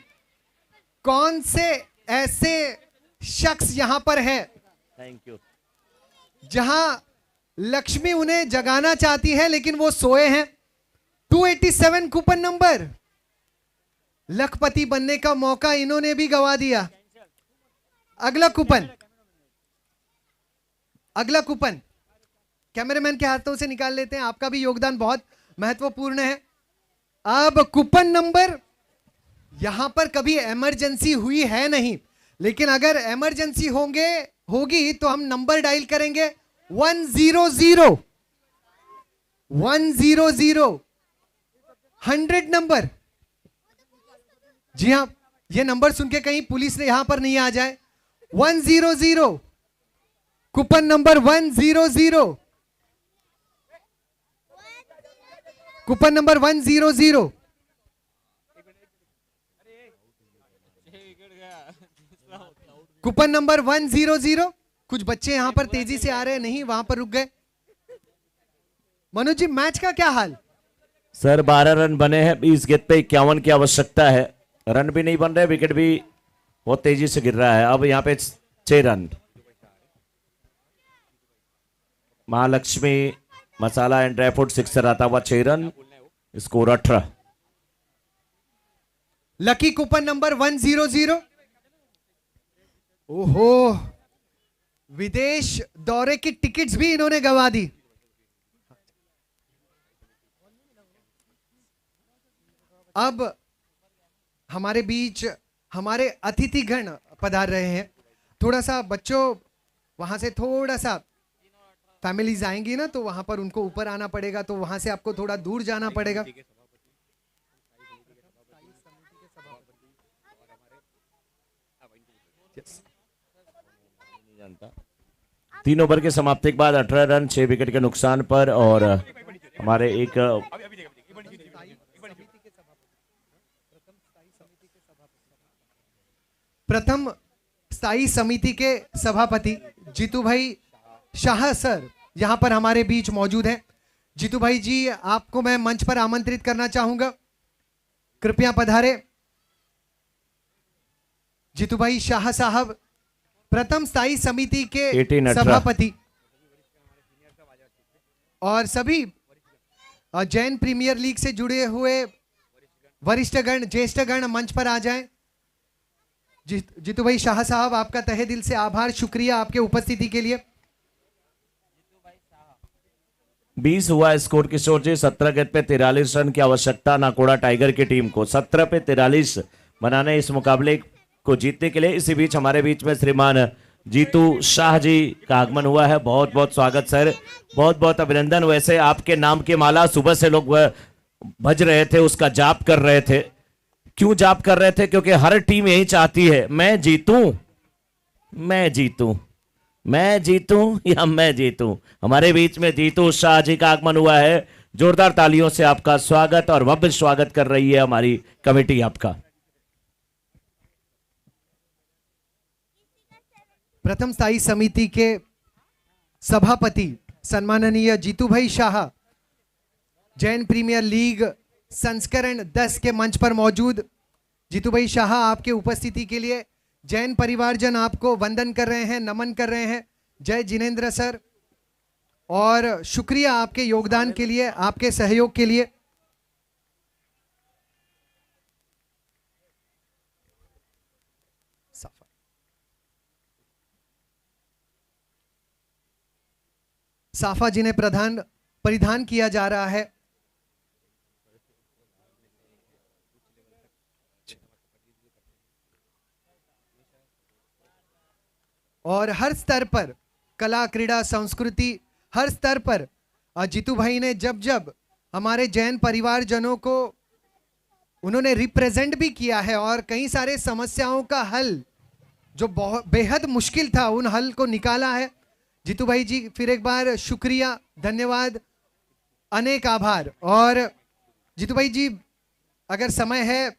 कौन से ऐसे शख्स यहां पर है थैंक यू। जहां लक्ष्मी उन्हें जगाना चाहती है लेकिन वो सोए हैं? 287 कूपन नंबर। लखपति बनने का मौका इन्होंने भी गवा दिया। अगला कूपन, अगला कूपन कैमरामैन के हाथों से निकाल लेते हैं। आपका भी योगदान बहुत महत्वपूर्ण है। अब कूपन नंबर, यहां पर कभी इमरजेंसी हुई है नहीं, लेकिन अगर इमरजेंसी होगी तो हम नंबर डायल करेंगे 100 100 100 नंबर। जी हां, ये नंबर सुन के कहीं पुलिस ने यहां पर नहीं आ जाए। 100, coupon number 100, coupon number 100। Coupon number 100। कुछ बच्चे यहां पर तेजी से आ रहे हैं, नहीं वहां पर रुक गए। मनोज जी मैच का क्या हाल? सर 12 रन बने हैं, 20 गेंद पे 51 की आवश्यकता है। रन भी नहीं बन रहे, विकेट भी बहुत तेजी से गिर रहा है। अब यहाँ पे 6 run. Mahalakshmi masala and dry fruit 6 से आता हुआ 6 run. Score 18। Lucky coupon number 100। ओहो, विदेश दौरे की टिकट्स भी इन्होंने गवा दी। अब हमारे बीच हमारे अतिथिगण पधार रहे हैं। थोड़ा सा बच्चों, वहां से थोड़ा सा फैमिलीज आएंगी ना, तो वहां पर उनको ऊपर आना पड़ेगा, तो वहां से आपको थोड़ा दूर जाना पड़ेगा। 3 ओवर के समाप्ति के बाद 18 रन 6 विकेट के नुकसान पर, और हमारे एक प्रथम स्थायी समिति के सभापति जीतू भाई शाह सर यहां पर हमारे बीच मौजूद हैं। जीतू भाई जी, आपको मैं मंच पर आमंत्रित करना चाहूंगा, कृपया पधारे। जीतू भाई शाह साहब प्रथम स्थायी समिति के 18 सभापति और सभी जैन प्रीमियर लीग से जुड़े हुए वरिष्ठगण ज्येष्ठगण मंच पर आ जाएं। जीतू भाई शाह साहब, आपका तहे दिल से आभार, शुक्रिया आपके उपस्थिति के लिए। 20 हुआ स्कोर किशोर जी। 17 गेंद पे 43 रन की आवश्यकता नाकोड़ा टाइगर की टीम को 17 पे 43 बनाने इस मुकाबले को जीतने के लिए। इसी बीच हमारे बीच में श्रीमान जीतू शाह जी का आगमन हुआ है। बहुत बहुत स्वागत सर, बहुत बहुत अभिनंदन। वैसे आपके नाम की माला सुबह से लोग भज रहे थे, उसका जाप कर रहे थे। क्यों जाप कर रहे थे? क्योंकि हर टीम यही चाहती है, मैं जीतूं, मैं जीतूं, मैं जीतूं या मैं जीतूं। हमारे बीच में जीतू शाह जी का आगमन हुआ है। जोरदार तालियों से आपका स्वागत और भव्य स्वागत कर रही है हमारी कमेटी आपका। प्रथम स्थायी समिति के सभापति सम्माननीय जीतू भाई शाह जैन प्रीमियर लीग संस्करण 10 के मंच पर मौजूद। जीतू भाई शाह, आपके उपस्थिति के लिए जैन परिवारजन आपको वंदन कर रहे हैं, नमन कर रहे हैं। जय जिनेंद्र सर, और शुक्रिया आपके योगदान के लिए, आपके सहयोग के लिए। साफा जिन्हें परिधान किया जा रहा है। और हर स्तर पर कला, क्रीड़ा, संस्कृति, हर स्तर पर जीतू भाई ने जब जब हमारे जैन परिवारजनों को उन्होंने रिप्रेजेंट भी किया है और कई सारे समस्याओं का हल जो बहुत बेहद मुश्किल था, उन हल को निकाला है। जीतू भाई जी, फिर एक बार शुक्रिया, धन्यवाद, अनेक आभार। और जीतू भाई जी, अगर समय है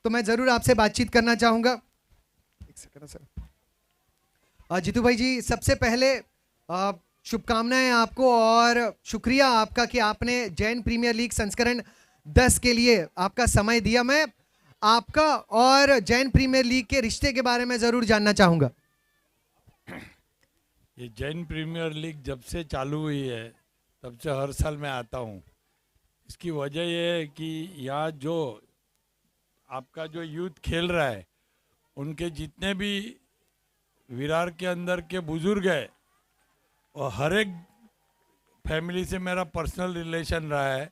तो मैं जरूर आपसे बातचीत करना चाहूंगा। एक सेकंड सर। जीतू भाई जी, सबसे पहले शुभकामनाएं आपको और शुक्रिया आपका कि आपने जैन प्रीमियर लीग संस्करण 10 के लिए आपका समय दिया। मैं आपका और जैन प्रीमियर लीग के रिश्ते के बारे में जरूर जानना चाहूंगा। ये जैन प्रीमियर लीग जब से चालू हुई है तब से हर साल मैं आता हूँ। इसकी वजह ये है कि यहाँ जो आपका जो यूथ खेल रहा है, उनके जितने भी विरार के अंदर के बुजुर्ग है, और हर एक फैमिली से मेरा पर्सनल रिलेशन रहा है।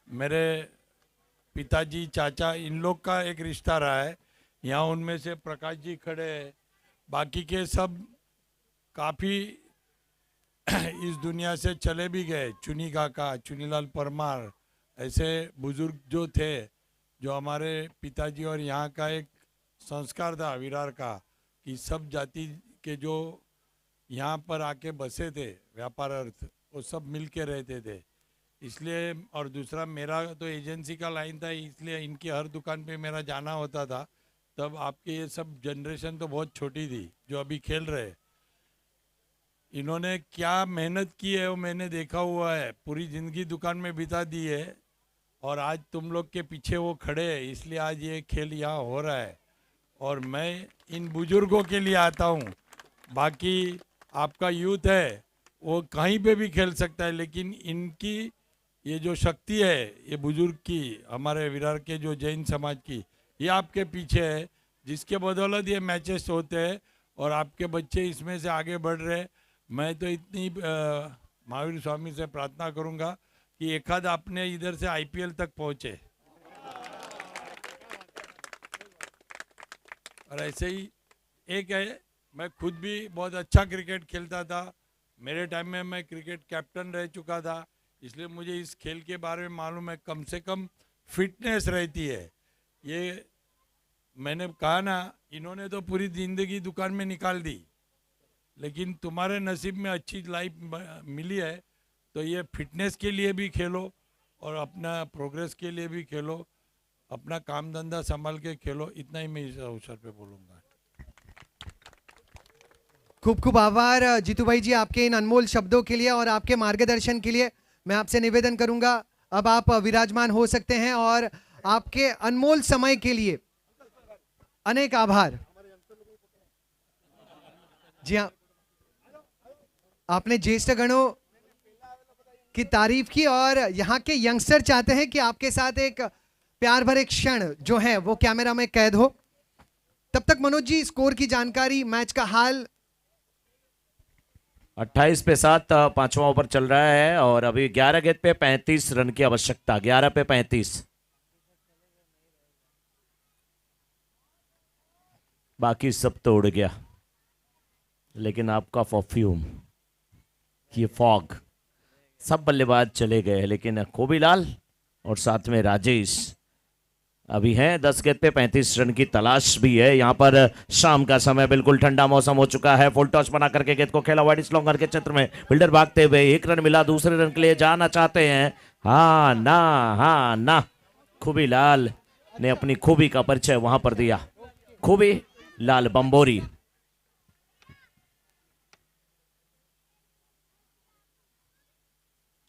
मेरे पिताजी, चाचा, इन लोग का एक रिश्ता रहा है। यहाँ उनमें से प्रकाश जी खड़े हैं, बाकी के सब काफ़ी इस दुनिया से चले भी गए। चुनी काका, चुनीलाल परमार, ऐसे बुजुर्ग जो थे, जो हमारे पिताजी, और यहाँ का एक संस्कार था विरार का कि सब जाति के जो यहाँ पर आके बसे थे, व्यापार अर्थ, वो सब मिल के रहते थे। इसलिए, और दूसरा मेरा तो एजेंसी का लाइन था, इसलिए इनकी हर दुकान पे मेरा जाना होता था। तब आपके ये सब जनरेशन तो बहुत छोटी थी जो अभी खेल रहे। इन्होंने क्या मेहनत की है वो मैंने देखा हुआ है, पूरी ज़िंदगी दुकान में बिता दी है, और आज तुम लोग के पीछे वो खड़े हैं, इसलिए आज ये खेल यहाँ हो रहा है। और मैं इन बुजुर्गों के लिए आता हूँ। बाकी आपका यूथ है वो कहीं पे भी खेल सकता है, लेकिन इनकी ये जो शक्ति है ये बुजुर्ग की, हमारे विरार के जो जैन समाज की, ये आपके पीछे है, जिसके बदौलत ये मैचेस होते हैं और आपके बच्चे इसमें से आगे बढ़ रहे। मैं तो इतनी महावीर स्वामी से प्रार्थना करूंगा कि एकाध आपने इधर से आईपीएल तक पहुंचे। और ऐसे ही एक है, मैं खुद भी बहुत अच्छा क्रिकेट खेलता था, मेरे टाइम में मैं क्रिकेट कैप्टन रह चुका था, इसलिए मुझे इस खेल के बारे में मालूम है। कम से कम फिटनेस रहती है। ये मैंने कहा ना, इन्होंने तो पूरी ज़िंदगी दुकान में निकाल दी, लेकिन तुम्हारे नसीब में अच्छी लाइफ मिली है, तो ये फिटनेस के लिए भी खेलो और अपना प्रोग्रेस के लिए भी खेलो, अपना काम धंधा संभाल के खेलो। इतना ही मैं इस अवसर पे बोलूँगा। खूब खूब आभार जीतू भाई जी आपके इन अनमोल शब्दों के लिए और आपके मार्गदर्शन के लिए। मैं आपसे निवेदन करूंगा अब आप विराजमान हो सकते हैं और आपके अनमोल समय के लिए अनेक आभार। जी हाँ, आपने ज्येष्ठ गणों की तारीफ की और यहाँ के यंगस्टर चाहते हैं कि आपके साथ एक प्यार भरे क्षण जो है वो कैमरा में कैद हो। तब तक मनोज जी स्कोर की जानकारी, मैच का हाल। 28 पे 7 पांचवा ओवर चल रहा है और अभी 11 गेंद पे 35 रन की आवश्यकता। 11 पे 35, बाकी सब तो उड़ गया, लेकिन आपका परफ्यूम, ये फॉग, सब बल्लेबाज चले गए, लेकिन खोबीलाल और साथ में राजेश अभी हैं। 10 गेंद पे 35 रन की तलाश भी है। यहाँ पर शाम का समय, बिल्कुल ठंडा मौसम हो चुका है। फुल टॉस बना करके गेंद को खेला वाइड स्लोंगर के क्षेत्र में, बिल्डर भागते हुए, 1 रन मिला, दूसरे रन के लिए जाना चाहते हैं। हाँ ना, खूबीलाल ने अपनी खूबी का परिचय वहां पर दिया। खूबी लाल बंबोरी।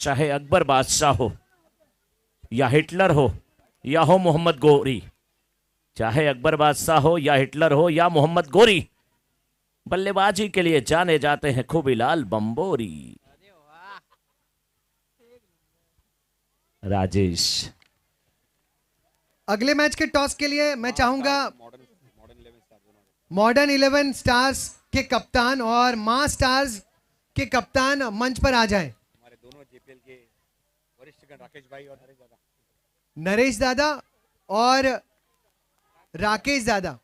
चाहे अकबर बादशाह हो या हिटलर हो या हो मोहम्मद गोरी, चाहे अकबर बादशाह हो या हिटलर हो या मोहम्मद गोरी, बल्लेबाजी के लिए जाने जाते हैं खूबीलाल बंबोरी। राजेश, अगले मैच के टॉस के लिए मैं चाहूंगा मॉडर्न 11 स्टार्स के कप्तान और मां स्टार्स के कप्तान मंच पर आ जाएं। हमारे दोनों जेपीएल के वरिष्ठगण राकेश भाई और नरेश दादा और राकेश दादा।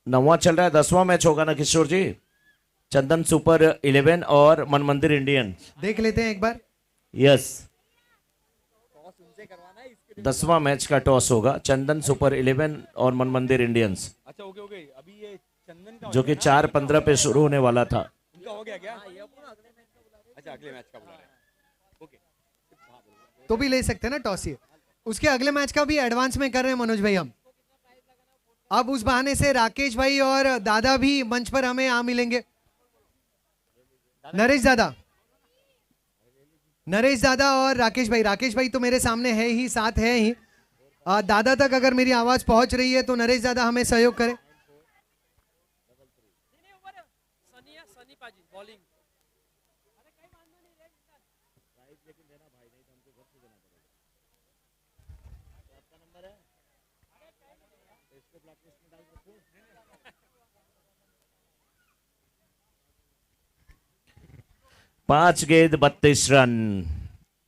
नौवां चल रहा है, 10वां मैच होगा ना किशोर जी? चंदन सुपर 11 और मन मंदिर इंडियन। देख लेते हैं एक बार। यस, 10वां मैच का टॉस होगा, चंदन सुपर 11 और मन मंदिर इंडियंस। अच्छा ओके अभी ये चंदन का जो कि 4:15 पे शुरू होने वाला था। उनका हो गया क्या? अच्छा अगले मैच का बुला रहे हैं। ओके, तो भी ले सकते हैं ना टॉस। ये उसके अगले मैच का भी एडवांस में कर रहे हैं मनोज भाई हम। अब उस बहाने से राकेश भाई और दादा भी मंच पर हमें आ मिलेंगे। नरेश दादा और राकेश भाई तो मेरे सामने है ही, साथ है ही। दादा तक अगर मेरी आवाज पहुंच रही है तो नरेश दादा हमें सहयोग करें। पांच गेंद 32 रन,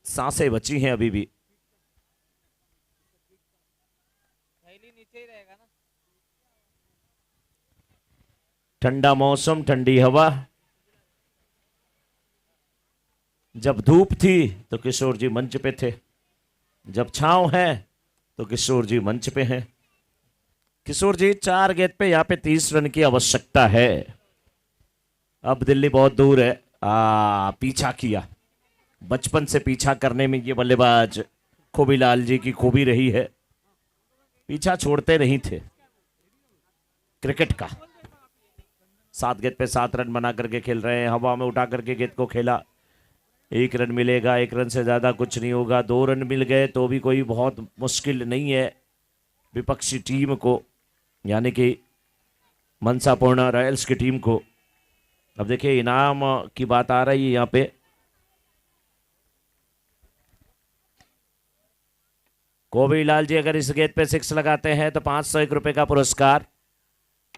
सांसें बची हैं अभी भी। ठंडा मौसम, ठंडी हवा। जब धूप थी तो किशोर जी मंच पे थे, जब छांव है तो किशोर जी मंच पे हैं। किशोर जी 4 गेंद पे यहाँ पे 30 रन की आवश्यकता है। अब दिल्ली बहुत दूर है। पीछा किया, बचपन से पीछा करने में ये बल्लेबाज खूबीलाल जी की खूबी रही है, पीछा छोड़ते नहीं थे क्रिकेट का। 7 गेंद पे 7 रन बना करके खेल रहे हैं। हवा में उठा करके गेंद को खेला, 1 रन मिलेगा, 1 रन से ज्यादा कुछ नहीं होगा। 2 रन मिल गए तो भी कोई बहुत मुश्किल नहीं है विपक्षी टीम को, यानी कि मनसापूर्णा रॉयल्स की टीम को। अब देखिए इनाम की बात आ रही है यहाँ पे। कोबीलाल जी अगर इस गेंद पे 6 लगाते हैं तो 501 रुपए का पुरस्कार।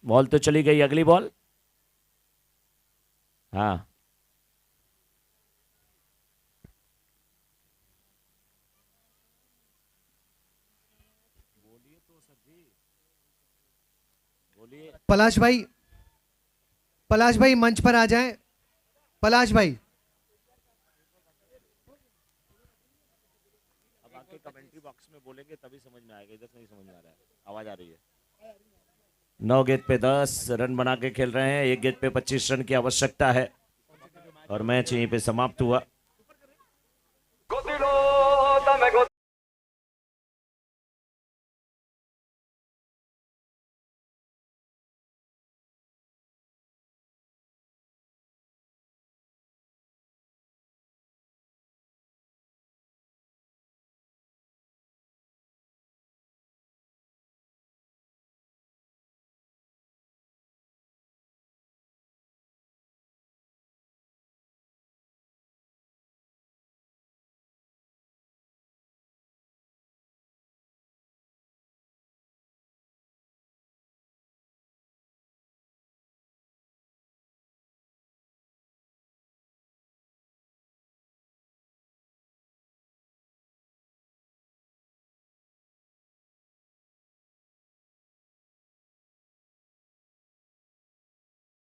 बॉल तो चली गई, अगली बॉल। हाँ, पलाश भाई मंच पर आ जाएं। पलाश भाई, अब आके कमेंट्री बॉक्स में बोलेंगे तभी समझ में आएगा, इधर नहीं समझ में आ रहा है, आवाज आ रही है। 9 गेंद पे 10 रन बना के खेल रहे हैं, 1 गेंद पे 25 रन की आवश्यकता है और मैच यहीं पे समाप्त हुआ।